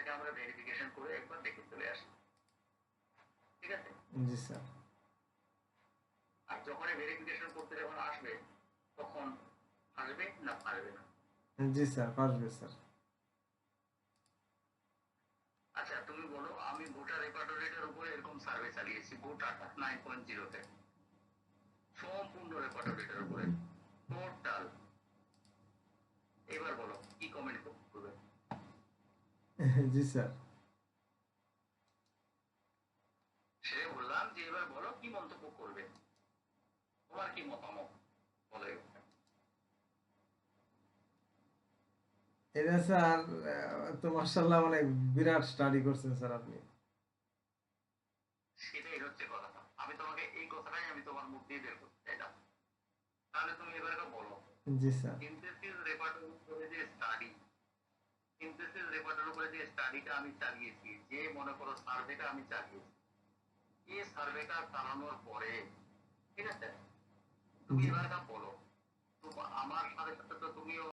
সার্ভেটা আমরা ভেরিফিকেশন করে একবার দেখে চলে আসি, ঠিক আছে? জি স্যার। আর যখনই ভেরিফিকেশন করতে যখন আসবে তখন আসবে না পারবে না? জি স্যার, পারবে স্যার। আচ্ছা তুমি বলো, আমি ভোটার রেপার্টরিটার উপরে এরকম সার্ভে চালিয়েছি গোটা 9.0-তে, সম্পূর্ণ রেপার্টরিটার উপরে টোটাল। এবার বলো কি কমেন্ট করবে? জি স্যার। সে বললাম যে এবার বলো কি মন্তব্য করবে, তোমার কি মতামত বলো এবার। এটা স্যার তো মার্শাল্লাহ অনেক বিরাট স্টাডি করছেন স্যার আপনি। সেটাই হচ্ছে কথা, আমি তোমাকে এই কথাটাই আমি তোমার মুখ দিয়ে বের করতে চাইলাম। তাহলে তুমি এবার বলো, জি স্যার। সিনথেসিস রেপার্টের উপরে যে স্টাডি, সিনথেসিস রেপার্টের উপরে যে স্টাডিটা আমি চালিয়েছি, যে মনে করো সার্ভেটা আমি চালিয়েছি, এই সার্ভেটা চালানোর পরে, ঠিক আছে, তুমি জি এবার বলো, আমার সাথে সাথে তো তুমিও